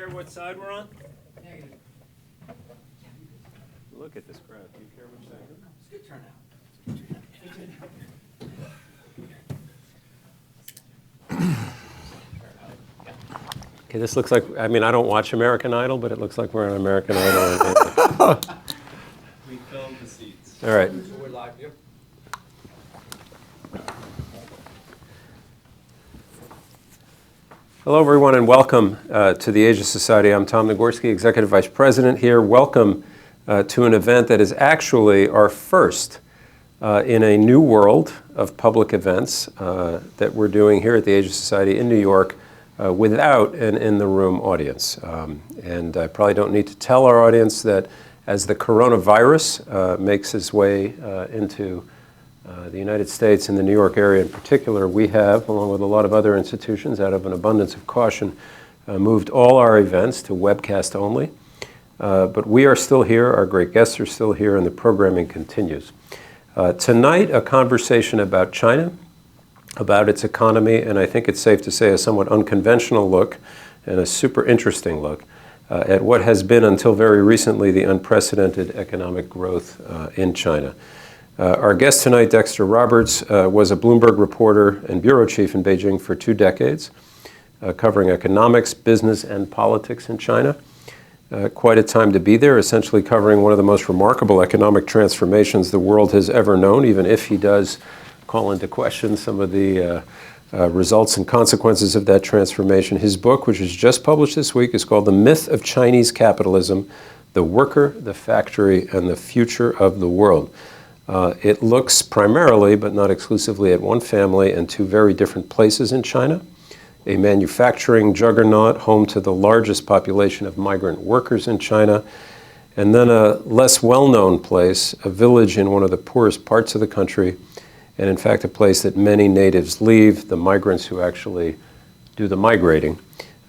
care what side we're on? Look at this crowd. Do you care which side? It's a good turnout. Okay, this looks like, I mean, I don't watch American Idol, but it looks like we're on American Idol. We filled the seats. All right. So we're live here. Hello, everyone, and welcome to the Asia Society. I'm Tom Nagorski, Executive Vice President here. Welcome to an event that is actually our first in a new world of public events that we're doing here at the Asia Society in New York without an in-the-room audience. And I probably don't need to tell our audience that as the coronavirus makes its way into the United States and the New York area in particular, we have, along with a lot of other institutions, out of an abundance of caution, moved all our events to webcast only. But we are still here, our great guests are still here, and the programming continues. Tonight, a conversation about China, about its economy, and I think it's safe to say a somewhat unconventional look and a super interesting look at what has been until very recently the unprecedented economic growth in China. Our guest tonight, Dexter Roberts, was a Bloomberg reporter and bureau chief in Beijing for 2 decades, covering economics, business, and politics in China. Quite a time to be there, essentially covering one of the most remarkable economic transformations the world has ever known, even if he does call into question some of the results and consequences of that transformation. His book, which is just published this week, is called The Myth of Chinese Capitalism: The Worker, the Factory, and the Future of the World. It looks primarily, but not exclusively, at one family and 2 very different places in China: a manufacturing juggernaut home to the largest population of migrant workers in China, and then a less well-known place, a village in one of the poorest parts of the country, and in fact a place that many natives leave, the migrants who actually do the migrating,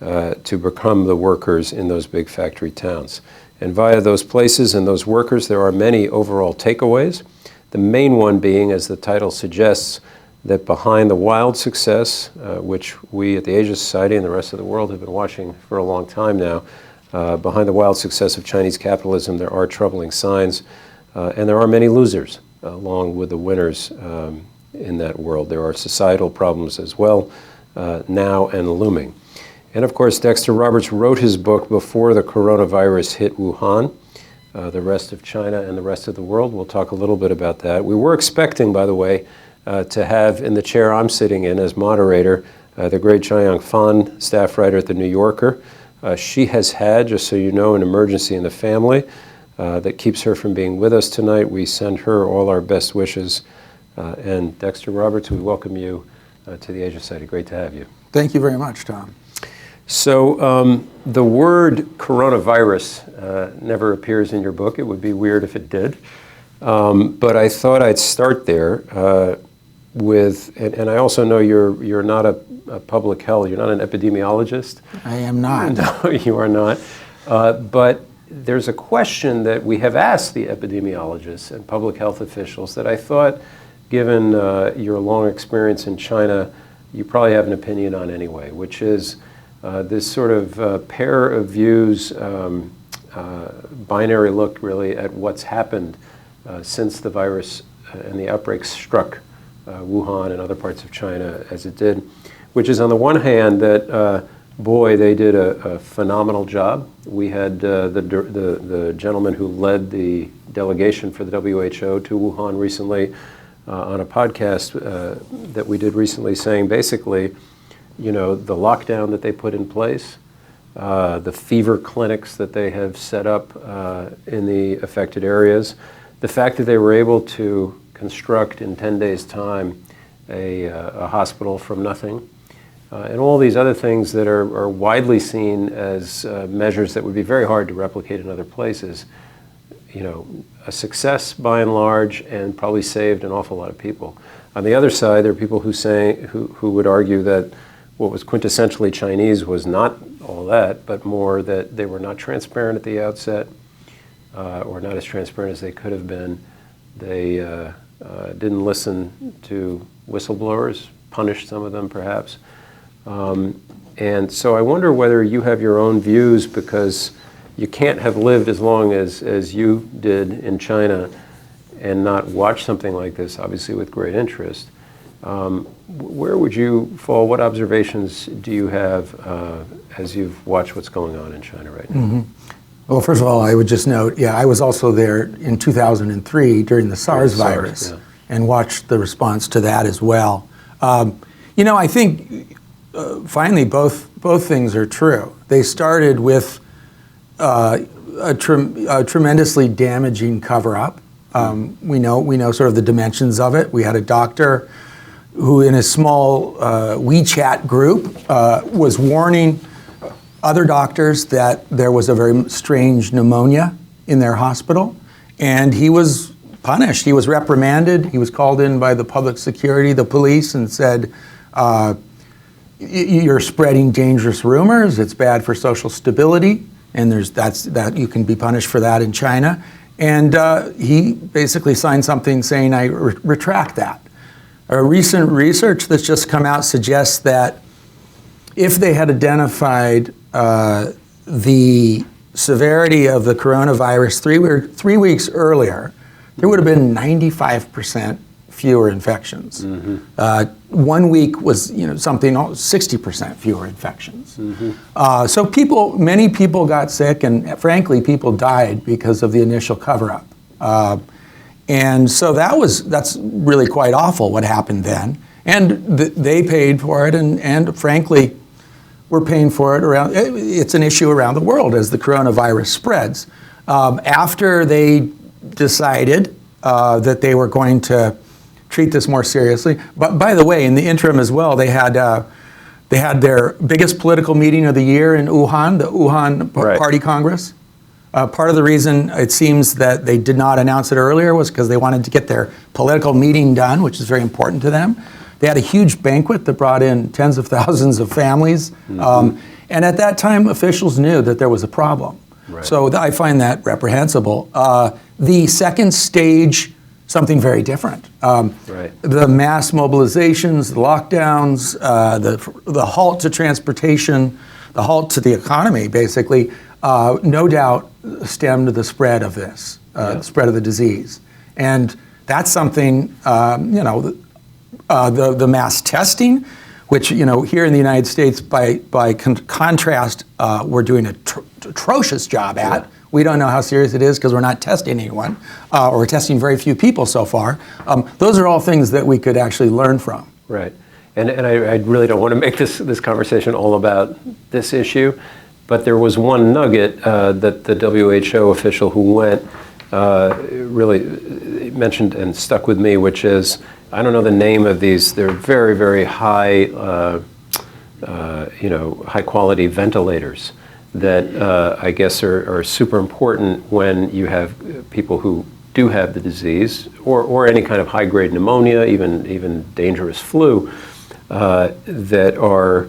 to become the workers in those big factory towns. And via those places and those workers, there are many overall takeaways. The main one being, as the title suggests, that behind the wild success, which we at the Asia Society and the rest of the world have been watching for a long time now, behind the wild success of Chinese capitalism, there are troubling signs, and there are many losers along with the winners in that world. There are societal problems as well, now and looming. And of course, Dexter Roberts wrote his book before the coronavirus hit Wuhan. The rest of China and the rest of the world. We'll talk a little bit about that. We were expecting, by the way, to have in the chair I'm sitting in as moderator, the great Jiayang, staff writer at The New Yorker. She has had, just so you know, an emergency in the family that keeps her from being with us tonight. We send her all our best wishes. And Dexter Roberts, we welcome you to the Asia Society. Great to have you. Thank you very much, Tom. So the word coronavirus never appears in your book. It would be weird if it did. But I thought I'd start there with, and I also know you're not a public health, you're not an epidemiologist. I am not. No, you are not. But there's a question that we have asked the epidemiologists and public health officials that I thought, given your long experience in China, you probably have an opinion on anyway, which is this sort of pair of views, binary look really at what's happened since the virus and the outbreak struck Wuhan and other parts of China as it did, which is on the one hand that, boy, they did a phenomenal job. We had the gentleman who led the delegation for the WHO to Wuhan recently on a podcast that we did recently saying basically, you know, the lockdown that they put in place, the fever clinics that they have set up in the affected areas, the fact that they were able to construct in 10 days' time a hospital from nothing, and all these other things that are widely seen as measures that would be very hard to replicate in other places, you know, a success by and large, and probably saved an awful lot of people. On the other side, there are people who would argue that what was quintessentially Chinese was not all that, but more that they were not transparent at the outset, or not as transparent as they could have been. They didn't listen to whistleblowers, punished some of them perhaps. And so I wonder whether you have your own views, because you can't have lived as long as you did in China and not watch something like this, obviously with great interest. Where would you fall? What observations do you have as you've watched what's going on in China right now? Mm-hmm. Well, first of all, I would just note, I was also there in 2003 during the SARS virus and watched the response to that as well. I think finally both things are true. They started with a tremendously damaging cover-up. We know sort of the dimensions of it. We had a doctor who, in a small WeChat group, was warning other doctors that there was a very strange pneumonia in their hospital, and he was punished. He was reprimanded. He was called in by the public security, the police, and said, "You're spreading dangerous rumors. It's bad for social stability, and that you can be punished for that in China." And he basically signed something saying, "I retract that." A recent research that's just come out suggests that if they had identified the severity of the coronavirus 3 weeks earlier, there would have been 95% fewer infections. 1 week was, something 60% fewer infections. So many people got sick, and frankly, people died because of the initial cover-up. And so that's really quite awful what happened then. And they paid for it, and frankly, we're paying for it it's an issue around the world as the coronavirus spreads. After they decided that they were going to treat this more seriously, but by the way, in the interim as well, they had their biggest political meeting of the year in Wuhan, the Wuhan Party Congress. Part of the reason it seems that they did not announce it earlier was because they wanted to get their political meeting done, which is very important to them. They had a huge banquet that brought in tens of thousands of families. And at that time, officials knew that there was a problem. Right. So I find that reprehensible. The second stage, something very different. The mass mobilizations, the lockdowns, the halt to transportation, the halt to the economy, basically, no doubt stemmed the spread of this, the spread of the disease. And that's something, the mass testing, which, here in the United States, by contrast, we're doing an atrocious job at. We don't know how serious it is because we're not testing anyone, or we're testing very few people so far. Those are all things that we could actually learn from. Right. And I really don't want to make this conversation all about this issue, but there was one nugget that the WHO official who went really mentioned and stuck with me, which is, I don't know the name of these. They're very, very high, high quality ventilators that I guess are super important when you have people who do have the disease or any kind of high grade pneumonia, even dangerous flu, that are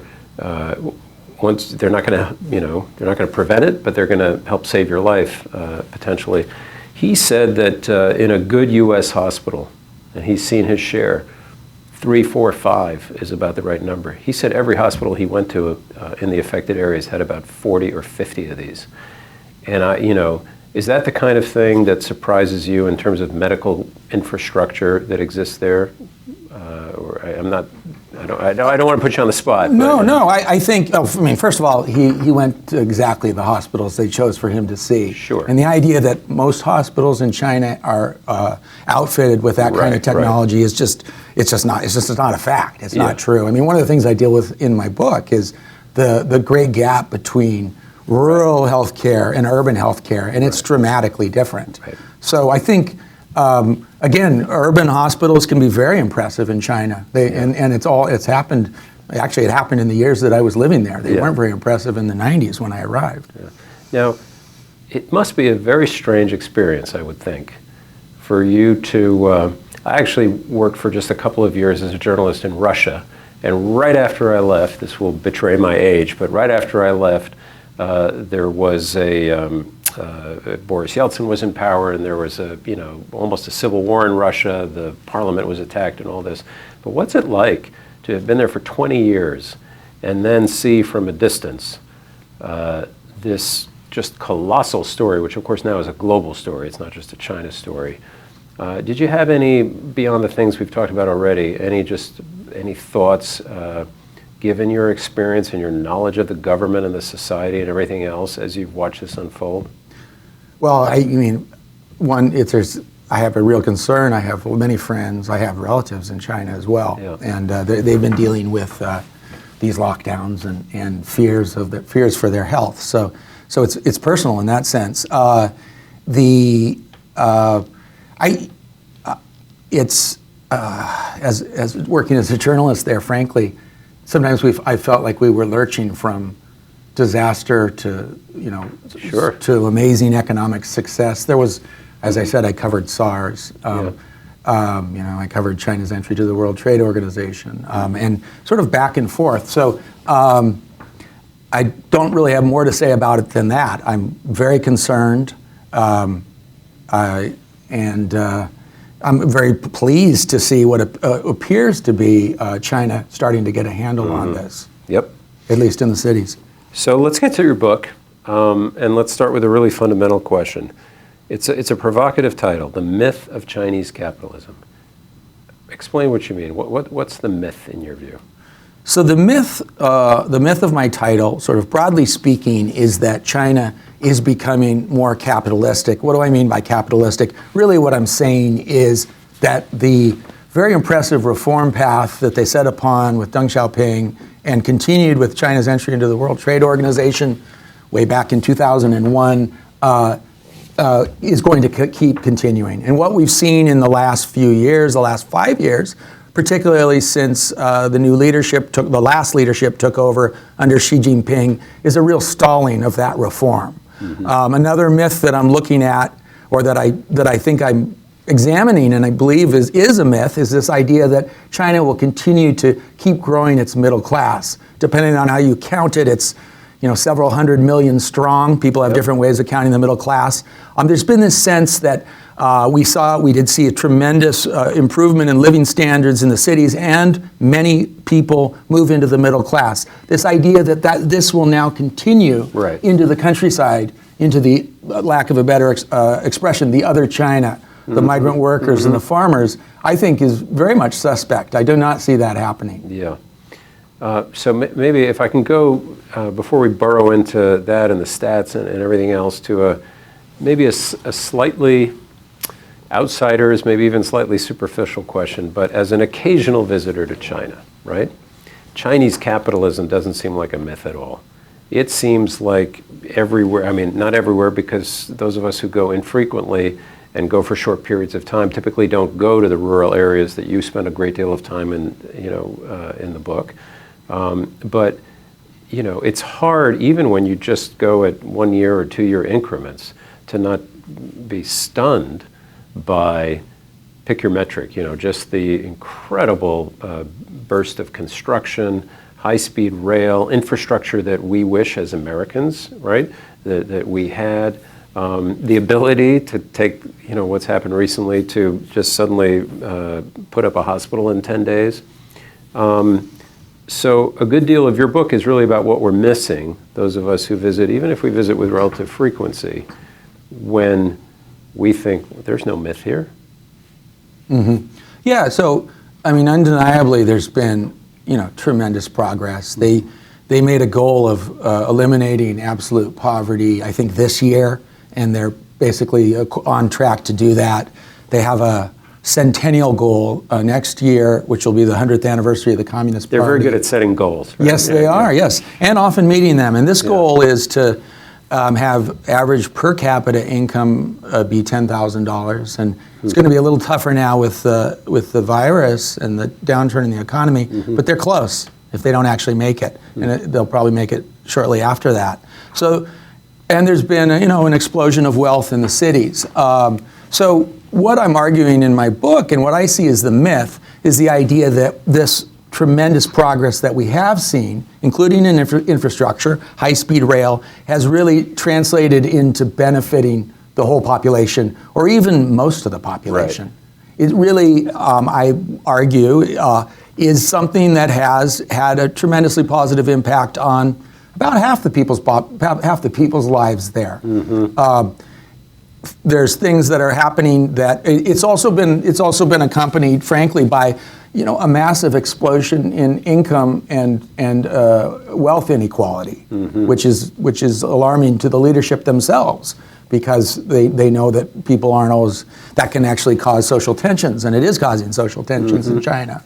once they're not going to prevent it, but they're going to help save your life potentially. He said that in a good U.S. hospital, and he's seen his share, 3, 4, 5 is about the right number. He said every hospital he went to in the affected areas had about 40 or 50 of these. And is that the kind of thing that surprises you in terms of medical infrastructure that exists there? I don't want to put you on the spot. I think, first of all, he went to exactly the hospitals they chose for him to see. Sure. And the idea that most hospitals in China are outfitted with that kind of technology is just not a fact. It's not true. One of the things I deal with in my book is the great gap between rural healthcare and urban healthcare, and it's dramatically different. Right. So I think, again, urban hospitals can be very impressive in China. It's happened. Actually, it happened in the years that I was living there. They weren't very impressive in the 90s when I arrived. Yeah. Now, it must be a very strange experience, I would think, for you to. I actually worked for just a couple of years as a journalist in Russia, and right after I left, this will betray my age, but right after I left, there was Boris Yeltsin was in power, and there was almost a civil war in Russia. The parliament was attacked and all this. But what's it like to have been there for 20 years and then see from a distance this just colossal story, which of course now is a global story, it's not just a China story. Did you have any, beyond the things we've talked about already, any thoughts, given your experience and your knowledge of the government and the society and everything else as you've watched this unfold? Well, I mean, I have a real concern. I have many friends. I have relatives in China as well, yeah. And they've been dealing with these lockdowns and fears for their health. So it's personal in that sense. As working as a journalist there, frankly, sometimes I felt like we were lurching from disaster to Sure. to amazing economic success. There was, as I said, I covered SARS. I covered China's entry to the World Trade Organization, and sort of back and forth. So I don't really have more to say about it than that. I'm very concerned, and I'm very pleased to see what appears to be China starting to get a handle on this. Yep. At least in the cities. So let's get to your book, and let's start with a really fundamental question. It's a provocative title, The Myth of Chinese Capitalism. Explain what you mean. What's the myth in your view? So the myth of my title, sort of broadly speaking, is that China is becoming more capitalistic. What do I mean by capitalistic? Really what I'm saying is that the very impressive reform path that they set upon with Deng Xiaoping and continued with China's entry into the World Trade Organization way back in 2001 is going to keep continuing. And what we've seen in the last few years, the last 5 years, particularly since the last leadership took over under Xi Jinping, is a real stalling of that reform. Mm-hmm. Another myth that I'm looking at, or that I think I'm examining, and I believe is a myth, is this idea that China will continue to keep growing its middle class. Depending on how you count it, it's several 100 million strong. People have different ways of counting the middle class. There's been this sense that we did see a tremendous improvement in living standards in the cities, and many people move into the middle class. This idea that this will now continue into the countryside, into the lack of a better expression, the other China, the migrant workers and the farmers, I think is very much suspect. I do not see that happening. Yeah. So maybe if I can go, before we burrow into that and the stats and everything else, to maybe a slightly outsiders, maybe even slightly superficial question, but as an occasional visitor to China, right? Chinese capitalism doesn't seem like a myth at all. It seems like everywhere, I mean, not everywhere, because those of us who go infrequently and go for short periods of time typically don't go to the rural areas that you spend a great deal of time in, in the book. But it's hard, even when you just go at 1 year or 2 year increments, to not be stunned by, pick your metric, just the incredible burst of construction, high-speed rail, infrastructure that we wish as Americans, right, that we had, the ability to take, what's happened recently, to just suddenly put up a hospital in 10 days. So a good deal of your book is really about what we're missing, those of us who visit, even if we visit with relative frequency, when we think there's no myth here. Mm-hmm. Yeah, so, I mean, undeniably there's been, tremendous progress. They made a goal of eliminating absolute poverty, I think, this year, and they're basically on track to do that. They have a centennial goal next year, which will be the 100th anniversary of the Communist Party. They're very good at setting goals. Right? Yes, they are, yes, and often meeting them. And this goal is to have average per capita income be $10,000, and it's going to be a little tougher now with the virus and the downturn in the economy, but they're close if they don't actually make it, and they'll probably make it shortly after that. So, and there's been an explosion of wealth in the cities. So what I'm arguing in my book, and what I see as the myth, is the idea that this tremendous progress that we have seen, including in infrastructure, high-speed rail, has really translated into benefiting the whole population, or even most of the population. Right. It really, I argue, is something that has had a tremendously positive impact on about half the people's lives there. There's things that are happening that it's also been accompanied, frankly, by a massive explosion in income and wealth inequality, which is alarming to the leadership themselves, because they know that people aren't always, that can actually cause social tensions, and it is causing social tensions in China.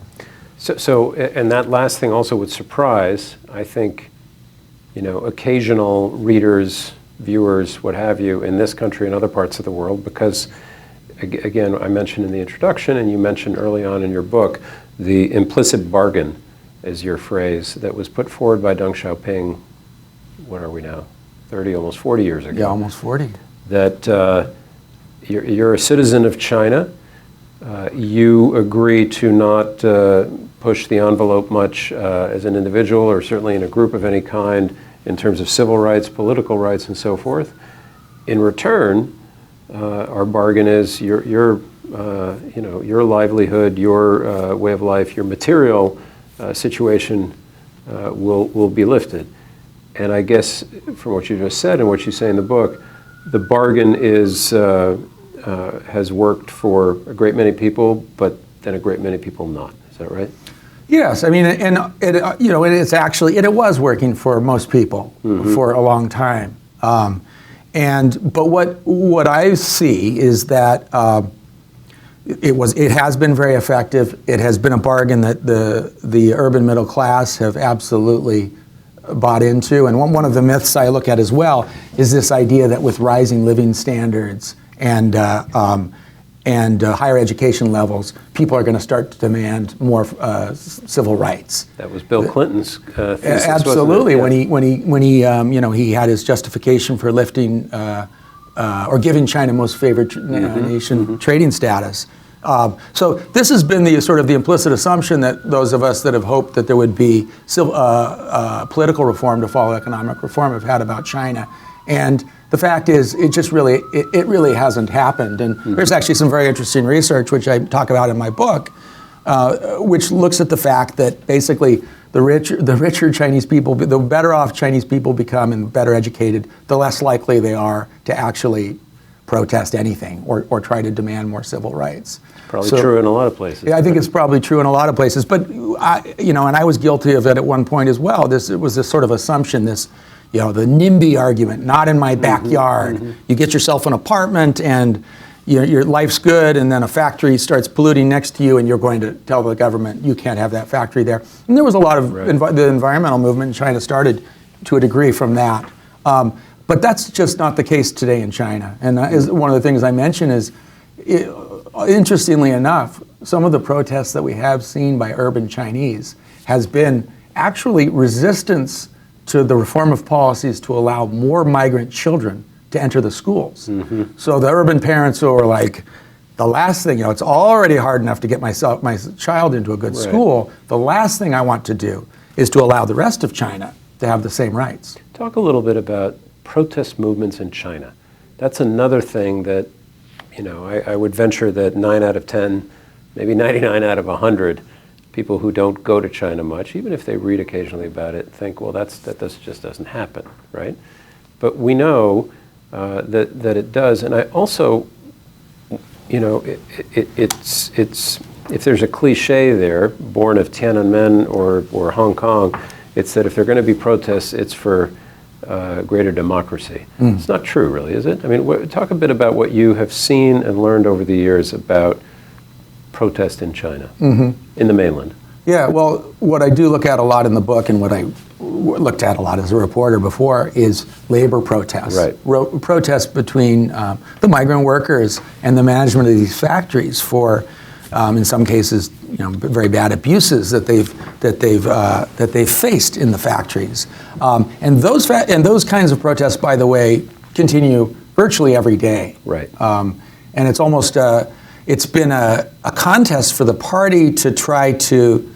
So, and that last thing also would surprise, I think, occasional readers, viewers, what have you, in this country and other parts of the world, because, again, I mentioned in the introduction, and you mentioned early on in your book, the implicit bargain is your phrase that was put forward by Deng Xiaoping, what are we now, 30, almost 40 years ago. Yeah, almost 40. That you're a citizen of China, you agree to not push the envelope much as an individual, or certainly in a group of any kind, in terms of civil rights, political rights, and so forth. In return, our bargain is your livelihood, your way of life, your material situation will be lifted. And I guess from what you just said and what you say in the book, the bargain has worked for a great many people, but then a great many people not. Is that right? Yes, I mean, and it was working for most people for a long time. But what I see is that it has been very effective. It has been a bargain that the urban middle class have absolutely bought into. And one of the myths I look at as well is this idea that with rising living standards and higher education levels, people are going to start to demand more civil rights. That was Bill Clinton's thesis, absolutely, wasn't it? Yeah. when he had his justification for lifting or giving China most favored nation trading status. So this has been the sort of the implicit assumption that those of us that have hoped that there would be political reform to follow economic reform have had about China. And the fact is, it really hasn't happened. And there's actually some very interesting research, which I talk about in my book, which looks at the fact that basically the richer Chinese people, the better off Chinese people become and better educated, the less likely they are to actually protest anything or try to demand more civil rights. Probably true in a lot of places. Yeah, I think it's probably true in a lot of places. But and I was guilty of it at one point as well. It was this sort of assumption, the NIMBY argument, not in my backyard. You get yourself an apartment and your life's good, and then a factory starts polluting next to you, and you're going to tell the government you can't have that factory there. And there was a lot of the environmental movement in China started to a degree from that. But that's just not the case today in China. And one of the things I mention is, interestingly enough, some of the protests that we have seen by urban Chinese has been actually resistance to the reform of policies to allow more migrant children to enter the schools. So the urban parents who are like, the last thing, it's already hard enough to get my child into a good school. The last thing I want to do is to allow the rest of China to have the same rights. Talk a little bit about protest movements in China. That's another thing that, I would venture that 9 out of 10, maybe 99 out of 100 people who don't go to China much, even if they read occasionally about it, think, well, that just doesn't happen, right? But we know that it does, and I also, it's if there's a cliche there, born of Tiananmen or Hong Kong, it's that if there are going to be protests, it's for greater democracy. It's not true, really, is it? I mean, talk a bit about what you have seen and learned over the years about protest in China, in the mainland. Yeah, well, what I do look at a lot in the book, and what I looked at a lot as a reporter before, is labor protests. Right. Protests between the migrant workers and the management of these factories for, in some cases, very bad abuses that they've faced in the factories. And those kinds of protests, by the way, continue virtually every day. Right. And it's almost it's been a contest for the party to try to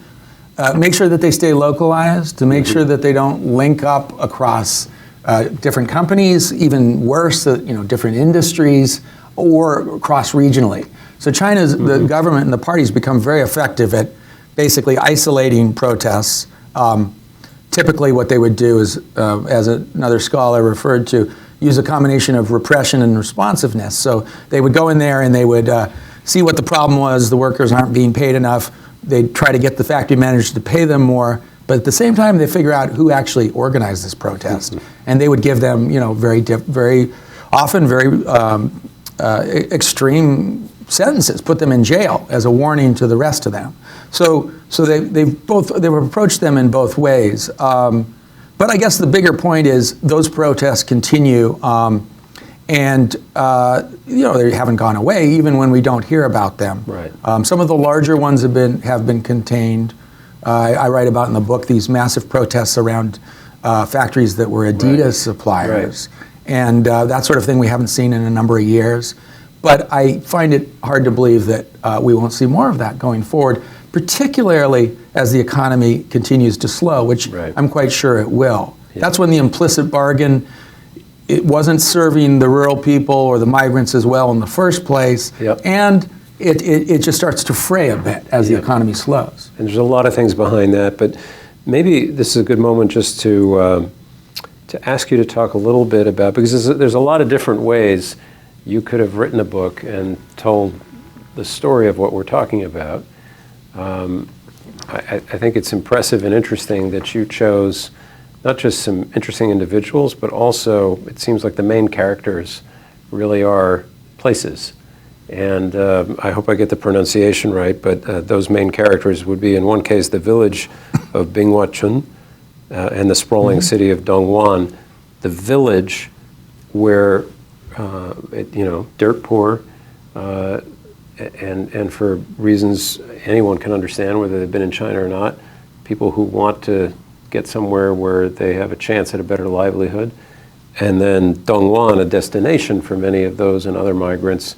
make sure that they stay localized, to make sure that they don't link up across different companies, even worse, different industries, or cross-regionally. So China's the government and the parties become very effective at basically isolating protests. Typically what they would do is, as another scholar referred to, use a combination of repression and responsiveness. So they would go in there and they would see what the problem was. The workers aren't being paid enough. They'd try to get the factory managers to pay them more. But at the same time, they figure out who actually organized this protest. And they would give them, very often very extreme sentences, put them in jail as a warning to the rest of them. So they've approached them in both ways. But I guess the bigger point is those protests continue, and they haven't gone away even when we don't hear about them. Right. Some of the larger ones have been contained. I write about in the book these massive protests around factories that were Adidas suppliers, and that sort of thing we haven't seen in a number of years. But I find it hard to believe that we won't see more of that going forward, particularly as the economy continues to slow, which I'm quite sure it will. Yeah. That's when the implicit bargain, it wasn't serving the rural people or the migrants as well in the first place, and it just starts to fray a bit as the economy slows. And there's a lot of things behind that, but maybe this is a good moment just to ask you to talk a little bit about, because there's a lot of different ways you could have written a book and told the story of what we're talking about. I think it's impressive and interesting that you chose not just some interesting individuals, but also it seems like the main characters really are places. And I hope I get the pronunciation right, but those main characters would be, in one case, the village of Binghua-chun and the sprawling city of Dongguan. The village where dirt poor, and for reasons anyone can understand, whether they've been in China or not, people who want to get somewhere where they have a chance at a better livelihood. And then Dongguan, a destination for many of those and other migrants,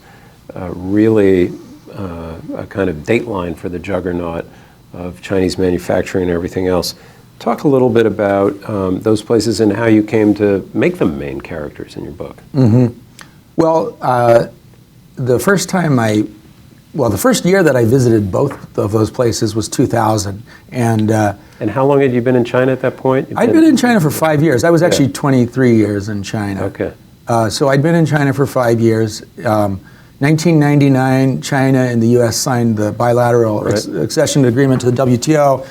really a kind of dateline for the juggernaut of Chinese manufacturing and everything else. Talk a little bit about those places and how you came to make them main characters in your book. Well, the first year that I visited both of those places was 2000. And how long had you been in China at that point? I'd been in China for 5 years. I was actually 23 years in China. Okay. So I'd been in China for 5 years. 1999, China and the U.S. signed the bilateral accession agreement to the WTO.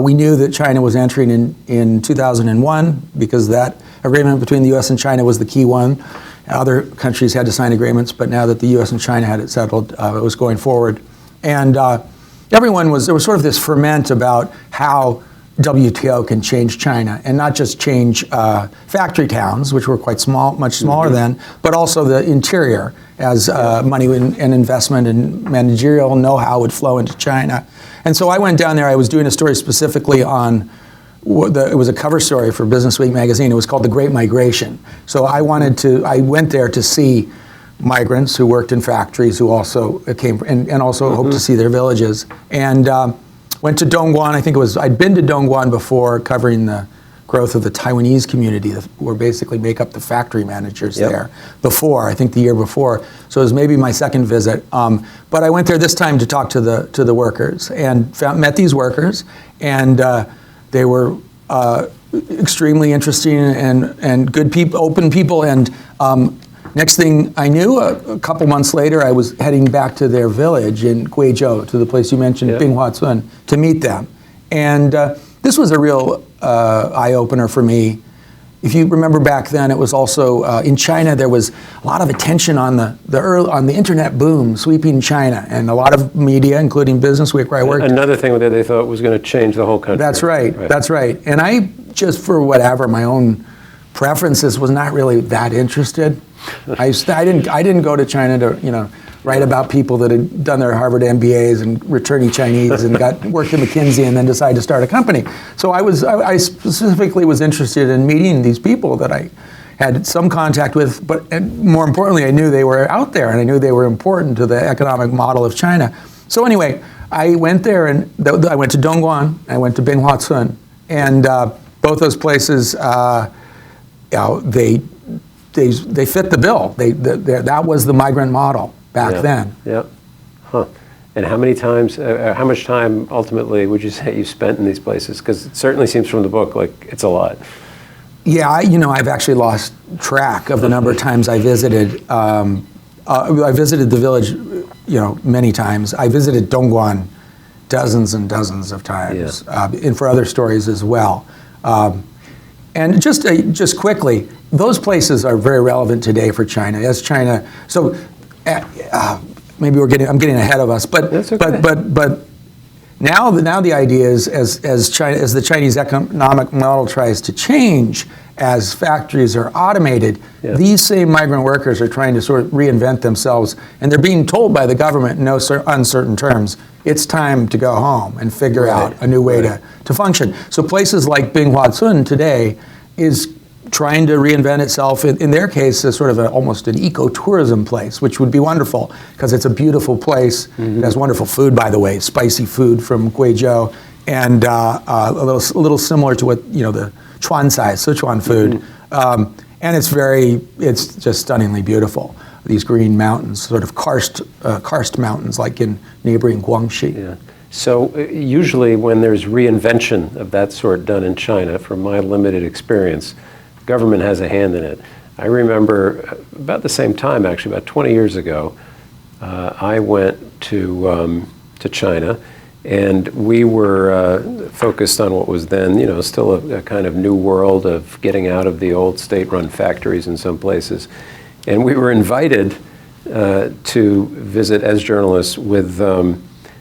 We knew that China was entering in 2001 because that agreement between the U.S. and China was the key one. Other countries had to sign agreements, but now that the U.S. and China had it settled, it was going forward. And there was sort of this ferment about how WTO can change China, and not just change factory towns, which were quite small, much smaller then, but also the interior, as money and investment and managerial know-how would flow into China. And so I went down there. I was doing a story specifically on it was a cover story for Business Week magazine. It was called The Great Migration. So I went there to see migrants who worked in factories who also came and also hoped to see their villages. And went to Dongguan. I'd been to Dongguan before, covering the growth of the Taiwanese community, who basically make up the factory managers there before, I think the year before. So it was maybe my second visit. But I went there this time to talk to the workers and met these workers, and they were extremely interesting and good people, open people. And next thing I knew, a couple months later, I was heading back to their village in Guizhou, to the place you mentioned, Binghua-chun, to meet them. And this was a real eye-opener for me. If you remember back then, it was also in China. There was a lot of attention on the internet boom sweeping China, and a lot of media, including Business Week, where I worked. Another thing that they thought was going to change the whole country. That's right. That's right. And I just, for whatever my own preferences, was not really that interested. I didn't go to China to write about people that had done their Harvard MBAs and returning Chinese and worked at McKinsey and then decided to start a company. So I specifically was interested in meeting these people that I had some contact with, and more importantly, I knew they were out there and I knew they were important to the economic model of China. So anyway, I went there, and I went to Dongguan, I went to Binghua-chun, and both those places, they fit the bill. That was the migrant model back then. Yeah. Huh. And how many times, how much time ultimately would you say you spent in these places? Because it certainly seems from the book like it's a lot. Yeah, I've actually lost track of the number of times I visited. I visited the village, many times. I visited Dongguan dozens and dozens of times, and for other stories as well. And just quickly, those places are very relevant today for China. As China, so maybe I'm getting ahead of us, but That's okay. but now the idea is as the Chinese economic model tries to change, as factories are automated, these same migrant workers are trying to sort of reinvent themselves, and they're being told by the government in no uncertain terms, it's time to go home and figure out a new way to function. So places like Binghuacun today is trying to reinvent itself, in their case, as sort of almost an ecotourism place, which would be wonderful because it's a beautiful place. It has wonderful food, by the way, spicy food from Guizhou, and a little similar to what the Chuansai, Sichuan food, and it's just stunningly beautiful. These green mountains, sort of karst mountains, like in neighboring Guangxi. Yeah. So usually when there's reinvention of that sort done in China, from my limited experience, government has a hand in it. I remember about the same time, actually, about 20 years ago, I went to China, and we were focused on what was then, still a kind of new world of getting out of the old state-run factories in some places. And we were invited to visit as journalists with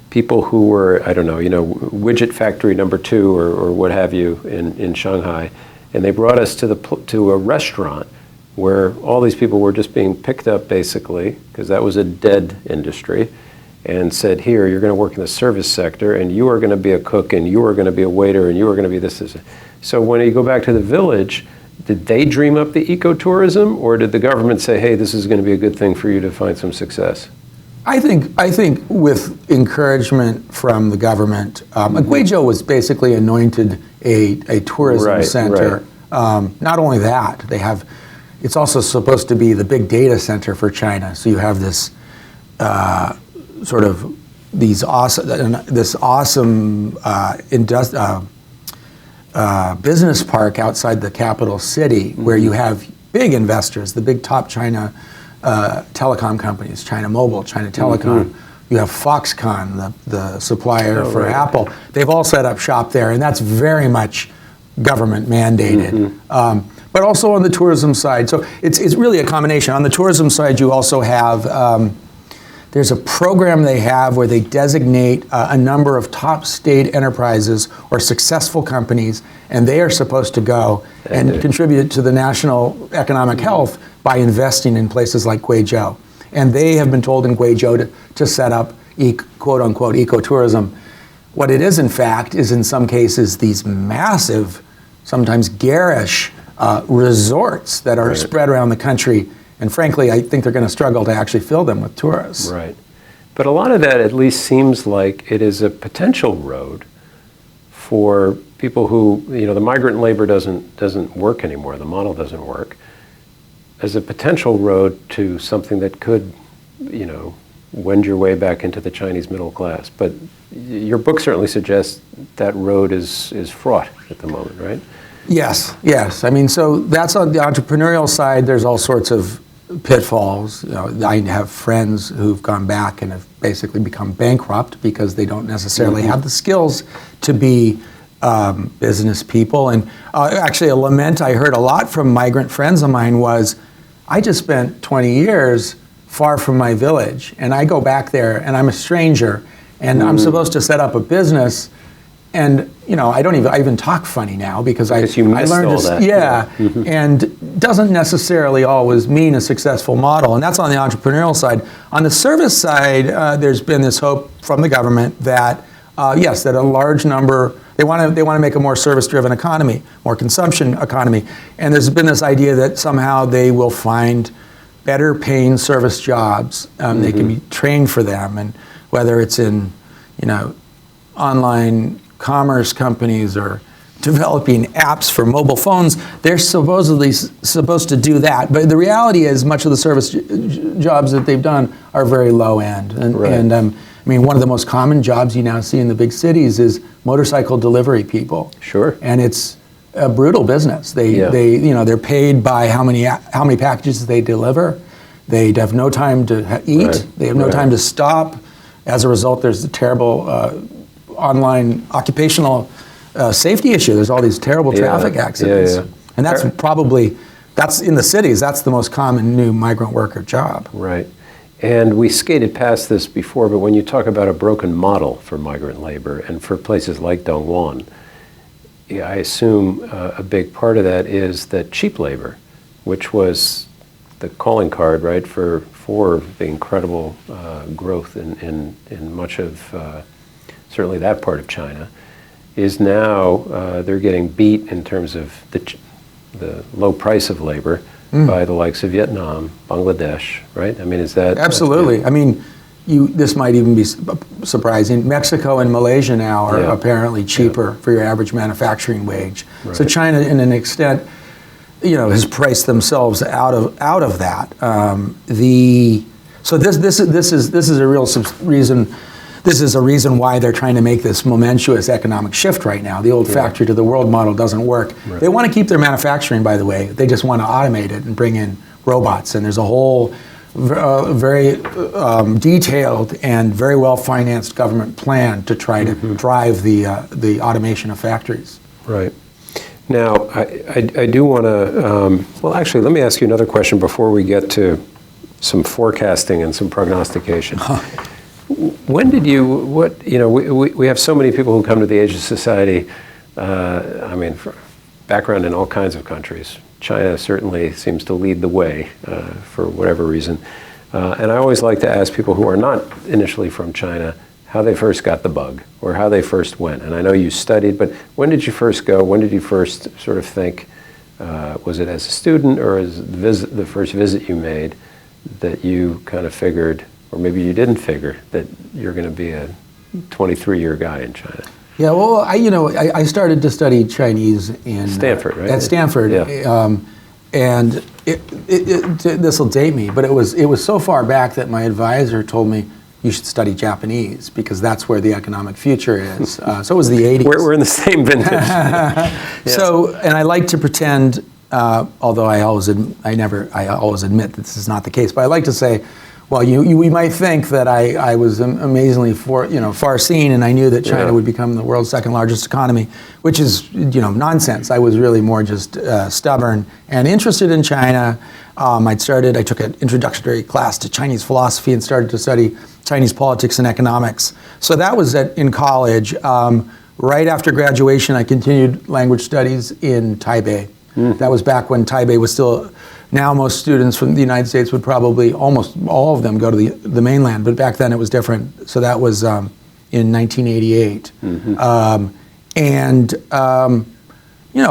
people who were, I don't know, widget factory number 2 or what have you in Shanghai. And they brought us to a restaurant where all these people were just being picked up, basically, because that was a dead industry, and said, here, you're going to work in the service sector, and you are going to be a cook, and you are going to be a waiter, and you are going to be this. So when you go back to the village, did they dream up the ecotourism, or did the government say, hey, this is going to be a good thing for you to find some success? I think with encouragement from the government, Guizhou was basically anointed a tourism center. Not only that, it's also supposed to be the big data center for China. So you have this this awesome business park outside the capital city, where you have big investors, the big top China telecom companies, China Mobile, China Telecom. You have Foxconn, the supplier for Apple. They've all set up shop there, and that's very much government mandated. But also on the tourism side, so it's really a combination. On the tourism side, you also have, there's a program they have where they designate a number of top state enterprises or successful companies, and they are supposed to go and contribute to the national economic health by investing in places like Guizhou. And they have been told in Guizhou to set up quote-unquote ecotourism. What it is, in fact, is in some cases these massive, sometimes garish resorts that are spread around the country. And frankly, I think they're going to struggle to actually fill them with tourists. Right. But a lot of that at least seems like it is a potential road for people who, the migrant labor doesn't work anymore, the model doesn't work, as a potential road to something that could, wend your way back into the Chinese middle class. But your book certainly suggests that road is fraught at the moment, right? Yes. I mean, so that's on the entrepreneurial side. There's all sorts of pitfalls. I have friends who've gone back and have basically become bankrupt because they don't necessarily have the skills to be business people. And actually, a lament I heard a lot from migrant friends of mine was, I just spent 20 years far from my village, and I go back there, and I'm a stranger, and I'm supposed to set up a business, and I even talk funny now because I learned all this. that. And doesn't necessarily always mean a successful model, and that's on the entrepreneurial side. On the service side, there's been this hope from the government that that a large number. They want to make a more service-driven economy, more consumption economy, and there's been this idea that somehow they will find better-paying service jobs. They can be trained for them, and whether it's in, online commerce companies or developing apps for mobile phones, they're supposedly supposed to do that. But the reality is, much of the service jobs that they've done are very low end, and I mean, one of the most common jobs you now see in the big cities is motorcycle delivery people. Sure. And it's a brutal business. They're paid by how many packages they deliver. They have no time to eat. Right. They have no time to stop. As a result, there's a terrible online occupational safety issue. There's all these terrible traffic accidents. And that's in the cities, that's the most common new migrant worker job. Right. And we skated past this before, but when you talk about a broken model for migrant labor and for places like Dongguan, I assume a big part of that is that cheap labor, which was the calling card, right, for the incredible growth in much of certainly that part of China, is now they're getting beat in terms of the low price of labor by the likes of Vietnam, Bangladesh, right? I mean, is that... Absolutely. I mean, this might even be surprising. Mexico and Malaysia now are apparently cheaper for your average manufacturing wage. Right. So China, in an extent, has priced themselves out of that. So this is a real reason. This is a reason why they're trying to make this momentous economic shift right now. The old factory to the world model doesn't work. Right. They want to keep their manufacturing, by the way. They just want to automate it and bring in robots. And there's a whole very detailed and very well-financed government plan to try to drive the automation of factories. Right. Now, I do want to, well, actually, let me ask you another question before we get to some forecasting and some prognostication. When did we have so many people who come to the Asia Society, I mean, background in all kinds of countries. China certainly seems to lead the way for whatever reason. And I always like to ask people who are not initially from China how they first got the bug or how they first went. And I know you studied, but when did you first go? When did you first sort of think, was it as a student or as the first visit you made that you kind of figured, or maybe you didn't figure, that you're going to be a 23-year guy in China? Yeah, well, I started to study Chinese in Stanford, right? At Stanford, and this will date me, but it was so far back that my advisor told me you should study Japanese because that's where the economic future is. So it was the 80s. We're in the same vintage. So, and I like to pretend, although I always admit that this is not the case, but I like to say, well, we might think that I was amazingly far-seeing, and I knew that China would become the world's second largest economy, which is nonsense. I was really more just stubborn and interested in China. I took an introductory class to Chinese philosophy and started to study Chinese politics and economics. So that was in college. Right after graduation, I continued language studies in Taipei. That was back when Taipei was still. Now most students from the United States would probably, almost all of them, go to the mainland, but back then it was different. So that was in 1988.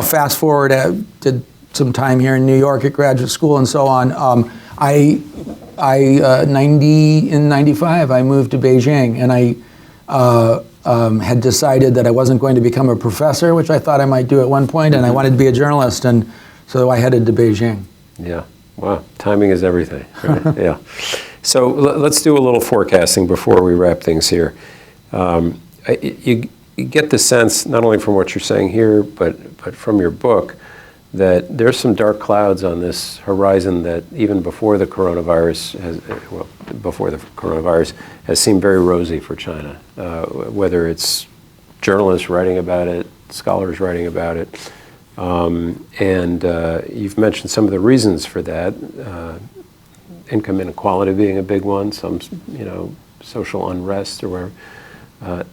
Fast forward, did some time here in New York at graduate school and so on. In 95, I moved to Beijing, and I had decided that I wasn't going to become a professor, which I thought I might do at one point, and I wanted to be a journalist, and so I headed to Beijing. Yeah. Wow. Timing is everything. Right? Yeah. So let's do a little forecasting before we wrap things here. You get the sense, not only from what you're saying here, but from your book, that there's some dark clouds on this horizon that even before the coronavirus has seemed very rosy for China. Whether it's journalists writing about it, scholars writing about it. And you've mentioned some of the reasons for that, income inequality being a big one, some social unrest or whatever.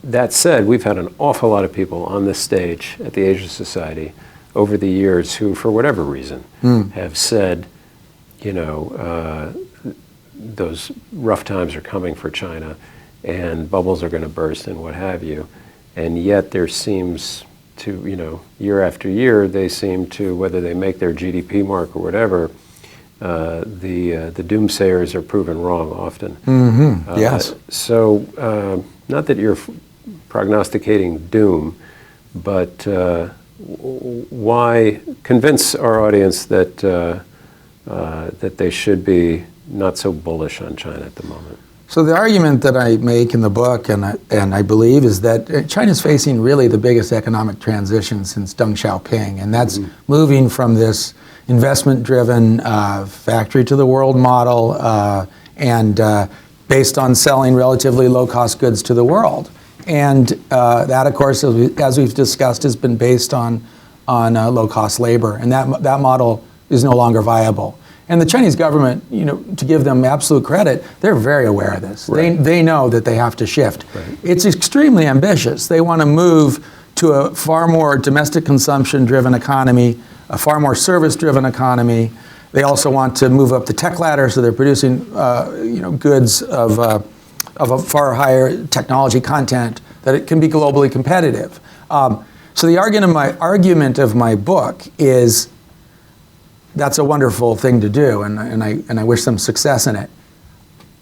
That said, we've had an awful lot of people on this stage at the Asia Society over the years who, for whatever reason, have said, those rough times are coming for China and bubbles are going to burst and what have you. And yet there seems to, year after year, they seem to, whether they make their GDP mark or whatever, the doomsayers are proven wrong often. Yes. So, not that you're prognosticating doom, but why convince our audience that that they should be not so bullish on China at the moment? So the argument that I make in the book, and I believe, is that China's facing really the biggest economic transition since Deng Xiaoping, and that's moving from this investment-driven factory-to-the-world model and based on selling relatively low-cost goods to the world. And that, of course, as we've discussed, has been based on low-cost labor, and that model is no longer viable. And the Chinese government, to give them absolute credit, they're very aware of this. Right. They know that they have to shift. Right. It's extremely ambitious. They want to move to a far more domestic consumption-driven economy, a far more service-driven economy. They also want to move up the tech ladder, so they're producing, goods of a far higher technology content that it can be globally competitive. So the argument of my book is that's a wonderful thing to do, and I wish them success in it.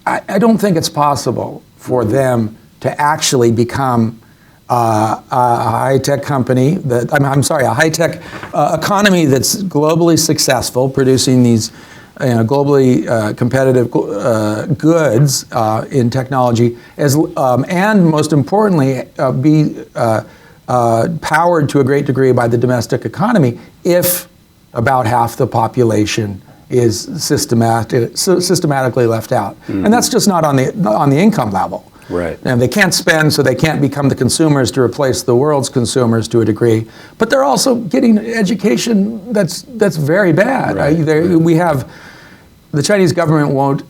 I don't think it's possible for them to actually become a high-tech company a high-tech economy that's globally successful, producing these globally competitive goods in technology, and most importantly, be powered to a great degree by the domestic economy if about half the population is systematically left out. Mm-hmm. And that's just not on the income level. Right. And they can't spend, so they can't become the consumers to replace the world's consumers to a degree. But they're also getting education that's very bad. Right. We have the Chinese government won't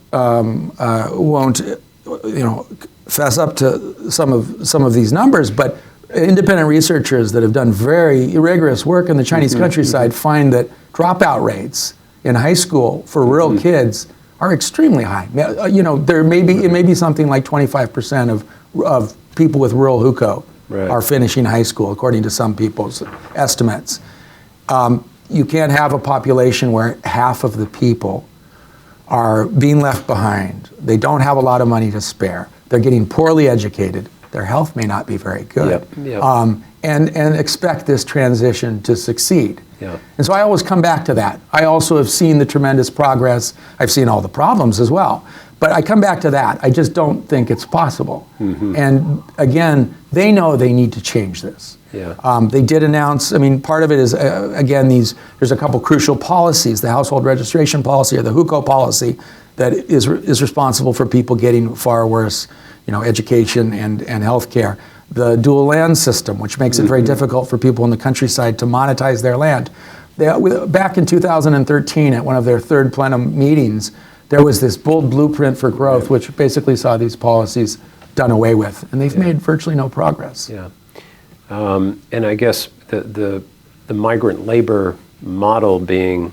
fess up to some of these numbers, but independent researchers that have done very rigorous work in the Chinese countryside find that dropout rates in high school for rural kids are extremely high. It may be something like 25% of people with rural hukou are finishing high school, according to some people's estimates. You can't have a population where half of the people are being left behind. They don't have a lot of money to spare. They're getting poorly educated. Their health may not be very good. And expect this transition to succeed. Yep. And so I always come back to that. I also have seen the tremendous progress. I've seen all the problems as well. But I come back to that. I just don't think it's possible. Mm-hmm. And again, they know they need to change this. Yeah. They did announce, part of it is, there's a couple crucial policies, the household registration policy or the hukou policy that is responsible for people getting far worse education and health care. The dual land system, which makes it very difficult for people in the countryside to monetize their land. Back in 2013, at one of their third plenum meetings, there was this bold blueprint for growth, which basically saw these policies done away with, and they've made virtually no progress. Yeah, and I guess the migrant labor model being,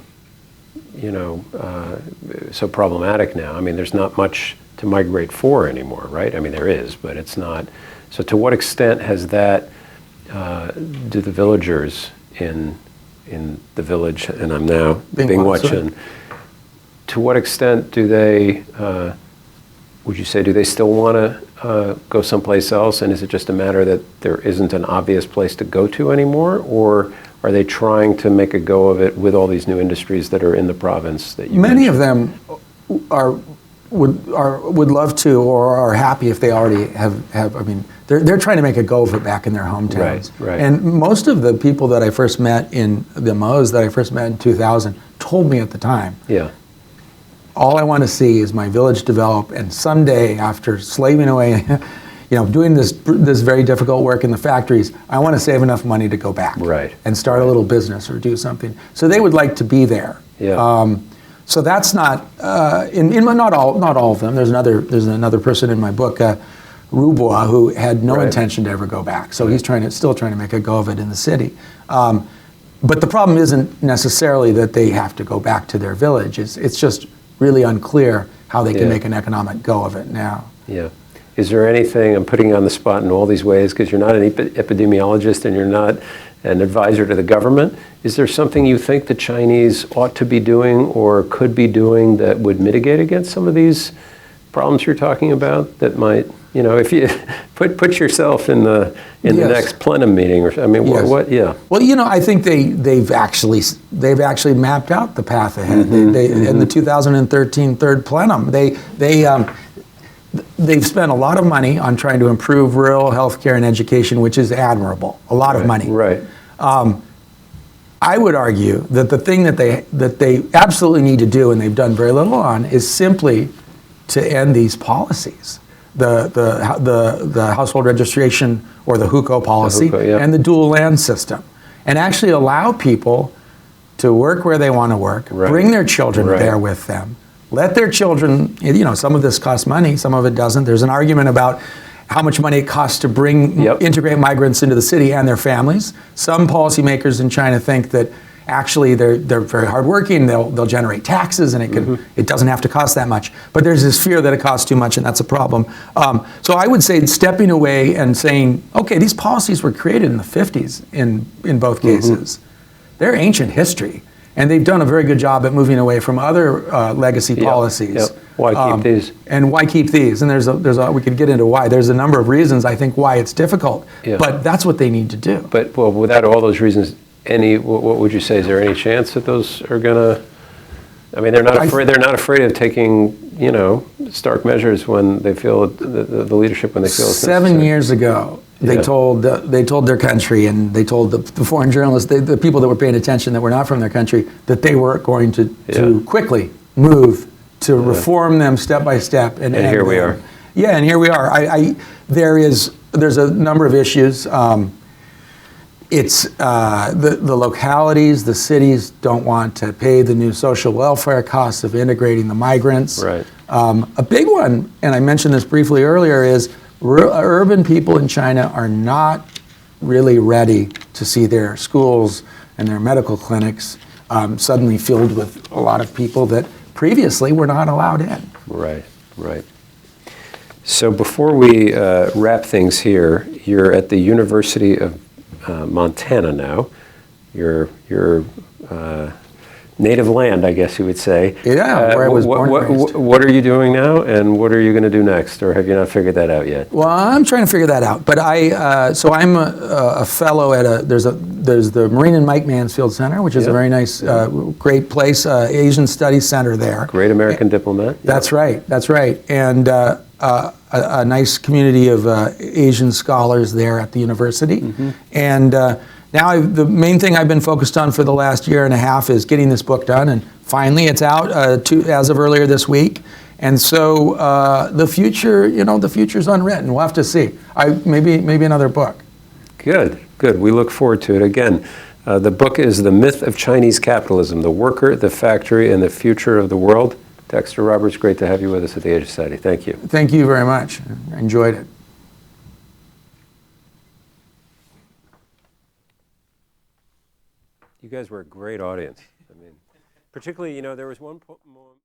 so problematic now. There's not much to migrate for anymore, right? There is, but it's not. So to what extent has that, do the villagers in the village, and I'm now Binghuachin, to what extent do they, would you say, do they still want to go someplace else, and is it just a matter that there isn't an obvious place to go to anymore, or are they trying to make a go of it with all these new industries that are in the province that you Many mentioned? of them would love to or are happy if they already have they're trying to make a go of it back in their hometowns. Right. And most of the people that I first met in the Mo's that I first met in 2000 told me at the time, all I want to see is my village develop, and someday after slaving away, doing this very difficult work in the factories, I want to save enough money to go back and start a little business or do something. So they would like to be there. Yeah. So that's not not all of them. There's another person in my book, Rubua, who had no intention to ever go back. So he's still trying to make a go of it in the city. But the problem isn't necessarily that they have to go back to their village. It's just really unclear how they can make an economic go of it now. Yeah. Is there anything, I'm putting you on the spot in all these ways because you're not an epidemiologist and you're not an advisor to the government. Is there something you think the Chinese ought to be doing or could be doing that would mitigate against some of these problems you're talking about that might, if you put yourself in the next plenum meeting or what? Well, I think they've actually mapped out the path ahead. In the 2013 third plenum, they've spent a lot of money on trying to improve rural healthcare and education, which is admirable. A lot of money. Right. I would argue that the thing that they absolutely need to do, and they've done very little on, is simply to end these policies, the household registration or the hukou policy, and the dual land system, and actually allow people to work where they want to work, bring their children there with them, let their children. Some of this costs money, some of it doesn't. There's an argument about how much money it costs to integrate migrants into the city and their families. Some policymakers in China think that actually they're very hardworking, they'll generate taxes, and it doesn't have to cost that much. But there's this fear that it costs too much, and that's a problem. So I would say stepping away and saying, okay, these policies were created in the 50s in both cases. They're ancient history. And they've done a very good job at moving away from other legacy policies. Why keep these? And why keep these? And we could get into why. There's a number of reasons, I think, why it's difficult. But that's what they need to do. But without all those reasons, what would you say? Is there any chance that those are gonna? I mean, they're not afraid. They're not afraid of taking stark measures when they feel the leadership when they feel it's 7 necessary. years ago. They told their country, and they told the foreign journalists, the people that were paying attention that were not from their country, that they were going to quickly move to reform them step by step. And here we are. Yeah, and here we are. There's a number of issues. It's the localities, the cities don't want to pay the new social welfare costs of integrating the migrants. Right. A big one, and I mentioned this briefly earlier, is urban people in China are not really ready to see their schools and their medical clinics suddenly filled with a lot of people that previously were not allowed in. Right. So before we wrap things here, you're at the University of Montana now. Your native land, I guess you would say. Yeah, where I was born and raised. What are you doing now, and what are you going to do next, or have you not figured that out yet? Well, I'm trying to figure that out. But I'm a fellow at there's the Marine and Mike Mansfield Center, which is a very nice, great place, Asian Studies Center there. Great American diplomat. That's right. And a nice community of Asian scholars there at the university. And now the main thing I've been focused on for the last year and a half is getting this book done, and finally it's out as of earlier this week. And so the future's unwritten. We'll have to see. Maybe another book. Good. We look forward to it. Again, the book is The Myth of Chinese Capitalism: The Worker, the Factory, and the Future of the World. Dexter Roberts, great to have you with us at the Asia Society. Thank you. Thank you very much. I enjoyed it. You guys were a great audience. I mean, particularly, there was one moment.